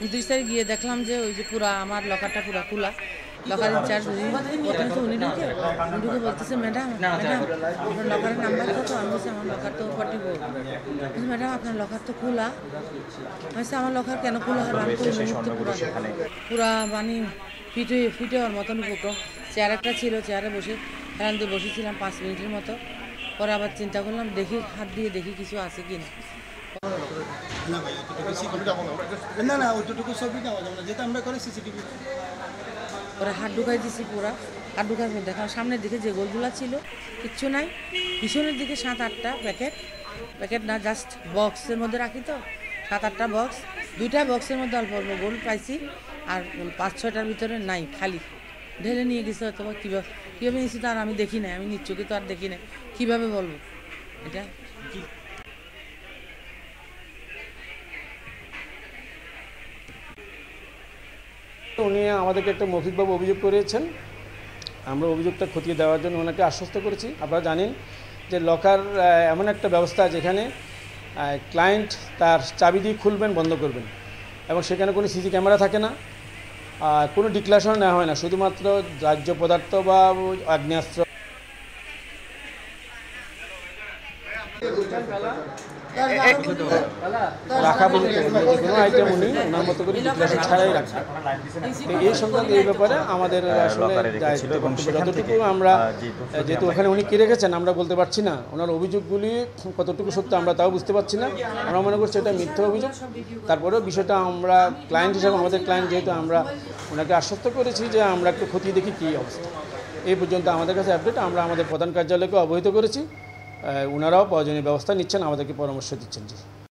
২ তারিখ গিয়ে দেখলাম যে ওই যে পুরা আমার লকারটা পুরা খোলা। লকার ইনচার্জ প্রথমে তো উনি ঢুকে বলতেছে, ম্যাডাম ম্যাডাম আপনার লকারের নাম্বার কত? আমি বলছি আমার লকার তো 44। ম্যাডাম আপনার লকার তো খোলা। আমি আমার লকার কেন খোলা হবে? আমি তো এই মুহূর্তে পুরা মানে ফিটে হওয়ার মতন উপক্রম। চেয়ার একটা ছিল, চেয়ারে বসে ফ্যান দিয়ে বসেছিলাম 5 মিনিটের মতো। পরে আবার চিন্তা করলাম, দেখি হাত দিয়ে দেখি কিছু আছে কি না। না ভাই, না না ওইটুকু ছবি নেওয়া যাবে না, যেটা আমরা করে সিসিটিভি। ওরা হাত ঢুকাই দিছি, পুরা হাত ঢুকাই দেখলাম সামনের দিকে যে গোলগুলা ছিল কিচ্ছু নাই, পিছনের দিকে 7-8টা প্যাকেট না, জাস্ট বক্সের মধ্যে রাখি তো 7-8টা বক্স, 2টা বক্সের মধ্যে অল্প অল্প গোল পাইছি, আর 5-6টার ভিতরে নাই, খালি ঢেলে নিয়ে গেছে। অথবা কীভাবে নিয়েছি তার আমি দেখি নাই, আমি নিচ্ছকে তো আর দেখি নাই, কীভাবে বলবো এটা। উনি আমাদেরকে একটা মৌখিকভাবে অভিযোগ করেছেন, আমরা অভিযোগটা খতিয়ে দেওয়ার জন্য ওনাকে আশ্বস্ত করেছি। আপনারা জানেন যে লকার এমন একটা ব্যবস্থা যেখানে ক্লায়েন্ট তার চাবি দিয়ে খুলবেন, বন্ধ করবেন, এবং সেখানে কোনো সিসি ক্যামেরা থাকে না, কোনো ডিক্লারেশন নেওয়া হয় না, শুধুমাত্র দাহ্য পদার্থ বা আগ্নেয়াস্ত্র রাখা বলতে কোনো আইটেম উনি ওনার মতো করে ডিক্লারেশন ছাড়াই রাখেন। এই সংক্রান্ত এই ব্যাপারে আমাদের আসলে যতটুকু আমরা, যেহেতু ওখানে উনি কি রেখেছেন আমরা বলতে পারছি না, ওনার অভিযোগগুলি কতটুকু সত্য আমরা তাও বুঝতে পারছি না। আমরা মনে করছি এটা মিথ্যা অভিযোগ। তারপরেও বিষয়টা আমরা ক্লায়েন্ট হিসাবে, আমাদের ক্লায়েন্ট যেহেতু, আমরা ওনাকে আশ্বস্ত করেছি যে আমরা একটু খতিয়ে দেখি কী অবস্থা। এই পর্যন্ত আমাদের কাছে আপডেট, আমরা আমাদের প্রধান কার্যালয়কে অবহিত করেছি, ওনারাও প্রয়োজনীয় ব্যবস্থা নিচ্ছেন, আমাদেরকে পরামর্শ দিচ্ছেন। জি।